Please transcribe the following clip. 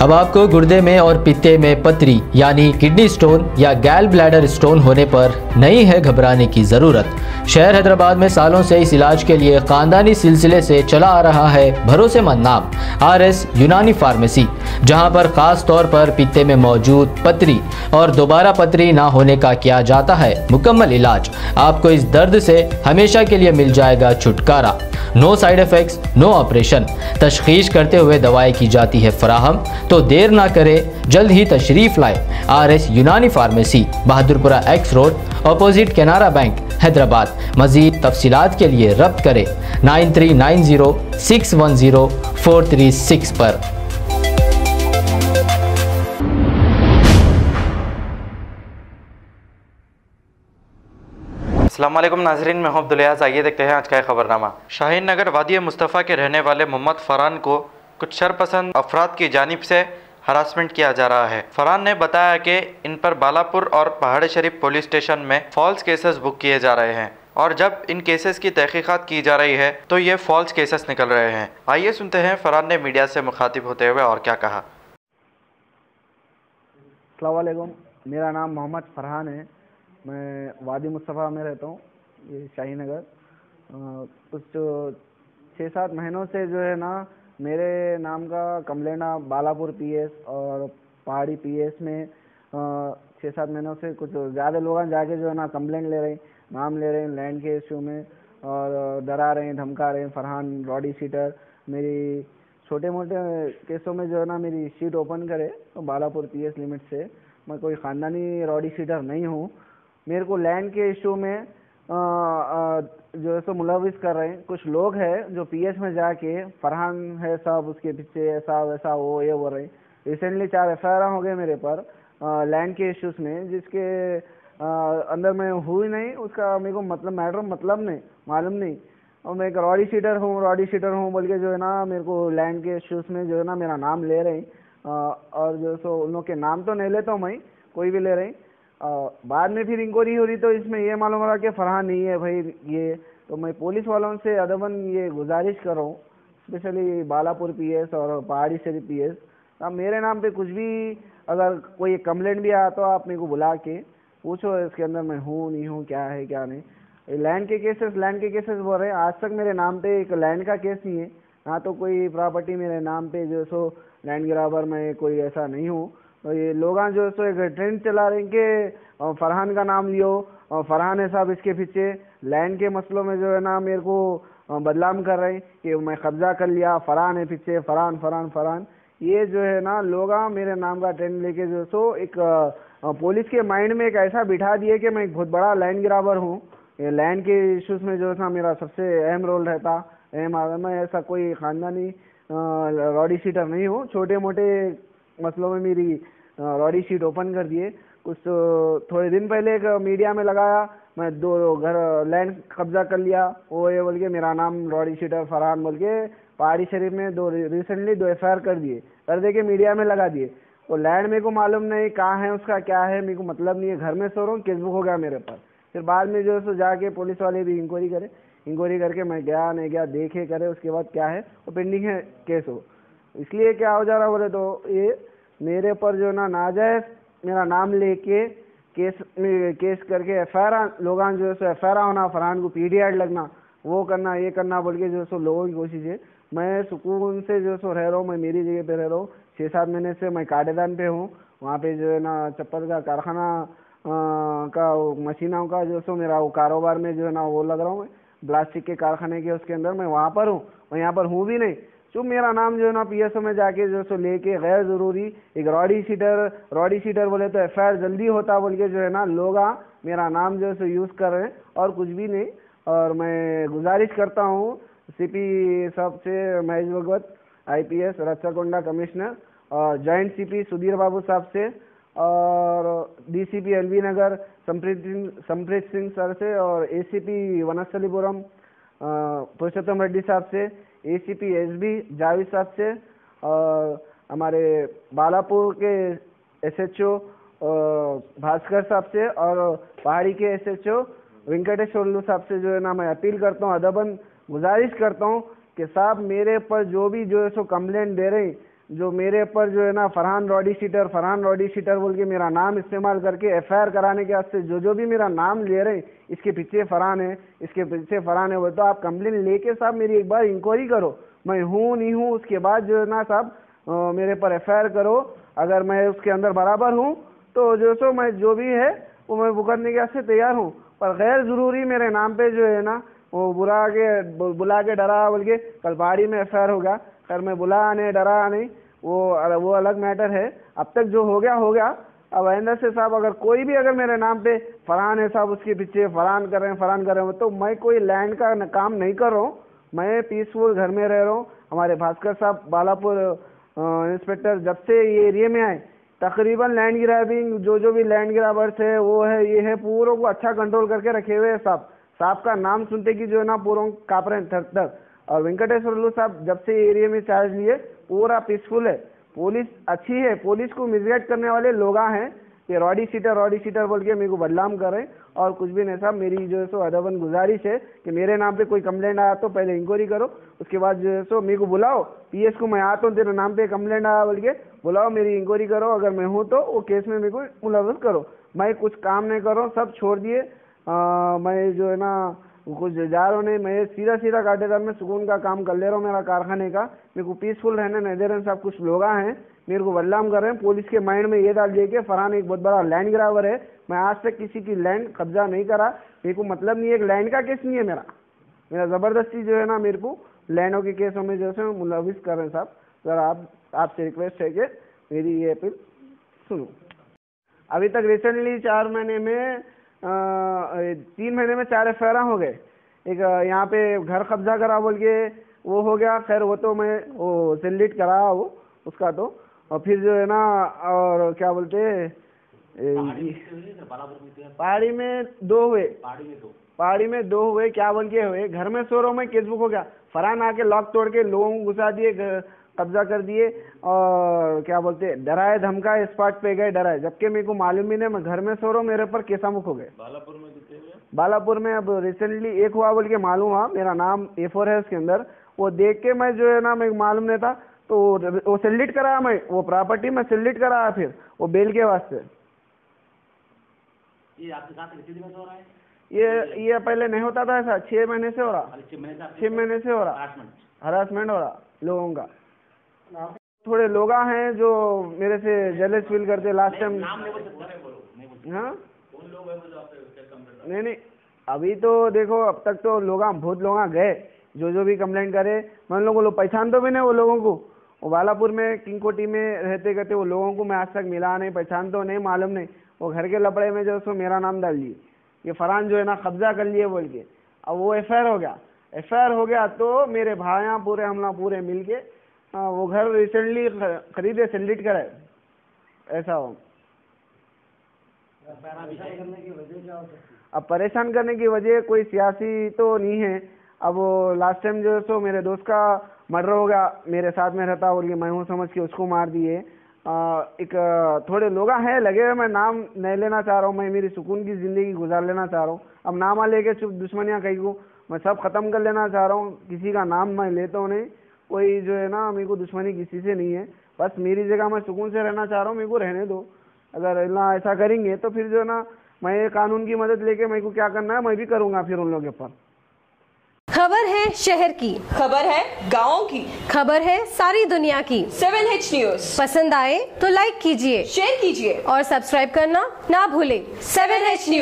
अब आपको गुर्दे में और पित्ते में पथरी यानी किडनी स्टोन या गैल ब्लैडर स्टोन होने पर नहीं है घबराने की ज़रूरत। शहर हैदराबाद में सालों से इस इलाज के लिए खानदानी सिलसिले से चला आ रहा है भरोसेमंद नाम RS यूनानी फार्मेसी, जहां पर खास तौर पर पित्ते में मौजूद पथरी और दोबारा पथरी ना होने का किया जाता है मुकम्मल इलाज। आपको इस दर्द से हमेशा के लिए मिल जाएगा छुटकारा। No side effects, no operation. तशखीस करते हुए दवाएं की जाती है फराहम। तो देर ना करें, जल्द ही तशरीफ लाए RS यूनानी pharmacy, Bahadurpura X road, opposite Canara bank, Hyderabad. मज़ीद तफसीलात के लिए रब्त करें 9390610436 पर। अस्सलामुअलैकुम नाज़रीन, मैं हूं अब्दुल याज़। आइए देखते हैं आज का खबरनामा। शाहीन नगर वादी मुस्तफ़ा के रहने वाले मोहम्मद फरहान को कुछ शरपसंद अफराद की जानिब से हरासमेंट किया जा रहा है। फरहान ने बताया कि इन पर बालापुर और पहाड़ शरीफ पुलिस स्टेशन में फॉल्स केसेस बुक किए जा रहे हैं और जब इन केसेस की तहकीकात की जा रही है तो ये फॉल्स केसेस निकल रहे हैं। आइए सुनते हैं फरहान ने मीडिया से मुखातिब होते हुए और क्या कहा। अस्सलाम वालेकुम, मेरा नाम मोहम्मद फरहान है। मैं वादी मुस्तफ़ा में रहता हूँ, ये शाहीन नगर। कुछ 6-7 महीनों से जो है ना मेरे नाम का कंप्लेंट बालापुर PS और पहाड़ी PS में 6-7 महीनों से कुछ ज़्यादा लोग जाके जो है ना कंप्लेंट ले रहे हैं, नाम ले रहे हैं लैंड के इशू में और डरा रहे हैं, धमका रहे हैं। फरहान रॉडी शीटर मेरी छोटे मोटे केसों में जो है ना मेरी शीट ओपन करे तो बालापुर PS लिमिट से। मैं कोई ख़ानदानी रॉडी शीटर नहीं हूँ। मेरे को लैंड के इशू में जो है सो मुलविस कर रहे हैं कुछ लोग हैं जो PS में जाके फरहान है साहब उसके पीछे ऐसा वैसा वो ये बोल रहे हैं। रिसेंटली 4 FIR हो गए मेरे पर लैंड के इश्यूज में, जिसके अंदर मैं हुई नहीं, उसका मेरे को मतलब नहीं मालूम नहीं। और मैं एक रॉडी शीटर हूँ बोल के जो है ना मेरे को लैंड के इश्यूज में जो है ना मेरा नाम ले रहे हैं। और जो सो उन लोग के नाम तो नहीं लेता हूँ मैं, कोई भी ले रहे हैं। बाद में फिर इंक्वायरी हो रही तो इसमें ये मालूम रहा कि फरहान नहीं है भाई ये। तो मैं पुलिस वालों से अदबन ये गुजारिश कर रहा हूँ, स्पेशली बालापुर PS और पहाड़ी शरीफ PS, अब मेरे नाम पे कुछ भी अगर कोई कंप्लेंट भी आया तो आप मेरे को बुला के पूछो इसके अंदर मैं हूँ नहीं हूँ, क्या है क्या नहीं। लैंड के केसेस बोल रहे हैं। आज तक मेरे नाम पे एक लैंड का केस नहीं है, ना तो कोई प्रॉपर्टी मेरे नाम पे जो सो लैंड ग्राबर में कोई ऐसा नहीं हूँ। तो ये लोग जो है सो एक ट्रेंड चला रहे हैं कि फरहान का नाम लियो और फरहान है साहब इसके पीछे। लैंड के मसलों में जो है ना मेरे को बदनाम कर रहे हैं कि मैं कब्जा कर लिया, फरहान है पीछे, फरहान। ये जो है ना लोग मेरे नाम का ट्रेंड लेके जो सो एक पुलिस के माइंड में एक ऐसा बिठा दिए कि मैं एक बहुत बड़ा लैंड ग्राबर हूँ। ये लैंड के इश्यूज में जो है ना मेरा सबसे अहम रोल रहता। मैं ऐसा कोई ख़ानदानी रॉडी शीटर नहीं हूँ। छोटे मोटे मसलों में मेरी रॉडी शीट ओपन कर दिए। कुछ थोड़े दिन पहले एक मीडिया में लगाया मैं 2 घर लैंड कब्जा कर लिया, वो ये बोल के मेरा नाम रॉडी शीटर फरहान बोल के पहाड़ी शरीफ में रिसेंटली 2 FIR कर दे के मीडिया में लगा दिए। वो लैंड मेरे को मालूम नहीं कहाँ है, उसका क्या है मेरे को मतलब नहीं है। घर में सो रहा हूँ, केस बुक हो गया मेरे पास। फिर बाद में जो है सो जाके पुलिस वाले भी इंक्वायरी करके मैं गया नहीं गया देखे करे, उसके बाद क्या है वो पेंडिंग है केस हो। इसलिए क्या हो जा रहा बोले तो ये मेरे पर जो ना नाजायज मेरा नाम लेके केस करके FIR लोग जो है सो FIR होना, फरहान को PD ऐड लगना, वो करना ये करना बोल के जो है सो लोगों की कोशिश है। मैं सुकून से जो है सो रह रहा हूँ, मैं मेरी जगह पे रह रहा हूँ। 6-7 महीने से मैं काटेदान पे हूँ, वहाँ पे जो है ना चप्पल का कारखाना का मशीनों का जो सो मेरा वो कारोबार में जो है ना वो लग रहा हूँ मैं, प्लास्टिक के कारखाने के उसके अंदर मैं वहाँ पर हूँ। मैं यहाँ पर हूँ भी नहीं, चुप मेरा नाम जो है ना PSO में जाके जो सो लेके गैर ज़रूरी एक रॉडी शीटर बोले तो FIR जल्दी होता बोल के जो है ना लोग मेरा नाम जो है सो यूज़ कर रहे हैं और कुछ भी नहीं। और मैं गुजारिश करता हूँ CP साहब से, महेश भगवत IPS रच्चाकोंडा कमिश्नर, और जॉइंट CP सुधीर बाबू साहब से, और DCP LB नगर संप्रीत सिंह सर से, और ACP वनस्थलीपुरम पुरुषोत्तम रेड्डी साहब से, ACP SB जावेद साहब से, और हमारे बालापुर के SHO भास्कर साहब से, और पहाड़ी के SHO वेंकटेश्वरलू साहब से जो है ना मैं अपील करता हूँ, अदबन गुजारिश करता हूँ कि साहब मेरे पर जो भी जो है सो कंप्लेंट दे रहे हैं, जो मेरे ऊपर जो है ना फरहान रॉडी शीटर बोल के मेरा नाम इस्तेमाल करके एफआईआर कराने के वास्ते जो भी मेरा नाम ले रहे हैं, इसके पीछे फरहान है, इसके पीछे फरहान है, वो तो आप कंप्लेन लेके साहब मेरी एक बार इंक्वायरी करो, मैं हूँ नहीं हूँ, उसके बाद जो है ना साहब मेरे पर एफआईआर करो। अगर मैं उसके अंदर बराबर हूँ तो जो सो मैं जो भी है वो मैं भुगतने के वास्ते तैयार हूँ, पर गैर ज़रूरी मेरे नाम पे जो है ना वो बुला के डरा बोल के कल पहाड़ी में एफआईआर होगा। खैर मैं बुला नहीं, डरा नहीं, वो अलग मैटर है। अब तक जो हो गया। अब आइंदा से साहब अगर कोई भी अगर मेरे नाम पे फरहान है साहब, उसके पीछे फरहान कर रहे हैं, तो मैं कोई लैंड का काम नहीं कर रहा हूँ, मैं पीसफुल घर में रह रहा हूँ। हमारे भास्कर साहब बालापुर इंस्पेक्टर जब से ये एरिया में आए, तकरीबन लैंड ग्रैबिंग जो भी लैंड ग्रैबर्स है वो है ये है, पूरों को अच्छा कंट्रोल करके रखे हुए हैं साहब। साहब का नाम सुनते कि जो है ना पूरों काँप रहे हैं थर थर। और वेंकटेश्वर लू साहब जब से एरिया में चार्ज लिए पूरा पीसफुल है, पुलिस अच्छी है। पुलिस को मिसगाइड करने वाले लोग हैं, ये रॉडी शीटर बोल के मेरे को बदनाम कर रहे हैं। और कुछ भी नहीं साहब, मेरी जो है सो अदबन गुजारिश है कि मेरे नाम पे कोई कंप्लेंट आया तो पहले इंक्वायरी करो, उसके बाद जो है सो मेरे को बुलाओ, पीएस को मैं आता हूँ, तेरे नाम पे कंप्लेंट आया बोल के बुलाओ, मेरी इंक्वायरी करो, अगर मैं हूँ तो वो केस में मेरे को मुलव्वस करो। मैं कुछ काम नहीं कर रहा हूँ, सब छोड़ दिए। मैं जो है ना कुछ जा रहा हूँ नहीं, मैं सीधा काटेदार में सुकून का काम कर ले रहा हूँ मेरा कारखाने का। मेरे को पीसफुल रहने नहीं दे रहे हैं साहब। कुछ लोग हैं मेरे को बदनाम कर रहे हैं, पुलिस के माइंड में ये डाल दिए कि फरहान एक बहुत बड़ा लैंड ग्राबर है। मैं आज तक किसी की लैंड कब्जा नहीं करा, मेरे को मतलब नहीं है, एक लैंड का केस नहीं है मेरा ज़बरदस्ती जो है ना मेरे को लैंडों के केसों में जो है मुलविस कर रहे हैं साहब। सर आपसे रिक्वेस्ट है कि मेरी ये अपील सुनो। अभी तक रिसेंटली 3 महीने में 4 एफआईआर हो गए। एक यहाँ पे घर कब्जा करा बोल के वो हो गया, खैर वो तो मैं वो सेलिट करा वो उसका तो। और फिर जो है ना और क्या बोलते पहाड़ी में 2 हुए, क्या बोल के हुए, घर में सो रहा हूँ मैं, केसबुक हो गया। फरहान आके लॉक तोड़ के लोगों को घुसा दिए, कब्जा कर दिए और क्या बोलते डराए धमकाए, स्पॉट पे गए डराए, जबकि मेरे को मालूम ही नहीं, मैं घर में सो रहा हूँ, मेरे पर केसा मुख हो गए। बालापुर में अब रिसेंटली एक हुआ बोल के मालूम हुआ, मेरा नाम A4 है उसके अंदर। वो देख के मैं जो है ना मेरे मालूम नहीं था, तो वो सेलिट कराया, मैं वो प्रॉपर्टी में सेलिट कराया फिर वो बेल के वास्ते। ये आपके साथ कितने दिनों से हो रहा है? ये पहले नहीं होता था ऐसा, 6 महीने से हो रहा, 6 महीने से हो रहा हरासमेंट हो रहा लोगों का। थोड़े लोग हैं जो मेरे से जेलस फील करते लास्ट टाइम। हाँ नहीं अभी तो देखो, अब तक तो बहुत लोग गए जो भी कंप्लेंट करे, मैं लोगों को पहचान तो भी नहीं वो लोगों को। वो बालापुर में किंगकोटी में रहते करते वो लोगों को मैं आज तक मिला नहीं, पहचान तो नहीं, मालूम नहीं। वो घर के लपड़े में जो उसको मेरा नाम डाल दिए, ये फरहान जो है ना कब्जा कर लिए बोल के। अब वो एफआईआर हो गया तो मेरे भाइयाँ पूरे हमला पूरे मिल के वो घर रिसेंटली खरीदे, सेलिट कराए, ऐसा हो। अब परेशान करने की वजह कोई सियासी तो नहीं है। अब वो लास्ट टाइम जो है सो मेरे दोस्त का मर्डर हो गया, मेरे साथ में रहता बोल के मैं हूँ समझ के उसको मार दिए। एक थोड़े लोग हैं लगे हुए, मैं नाम नहीं लेना चाह रहा हूँ, मैं मेरी सुकून की ज़िंदगी गुजार लेना चाह रहा हूँ। अब नामा लेके चुप दुश्मनियाँ कहीं को मैं सब ख़त्म कर लेना चाह रहा हूँ, किसी का नाम मैं लेता हूँ नहीं, कोई जो है ना मेरे को दुश्मनी किसी से नहीं है, बस मेरी जगह मैं सुकून से रहना चाह रहा हूँ, मेरे को रहने दो। अगर ना ऐसा करेंगे तो फिर जो है ना मैं कानून की मदद लेके मेरे को क्या करना है मैं भी करूँगा फिर उन लोगों के ऊपर। खबर है शहर की, खबर है गाँव की, खबर है सारी दुनिया की। 7H न्यूज़ पसंद आए तो लाइक कीजिए, शेयर कीजिए और सब्सक्राइब करना ना भूलें। 7H news.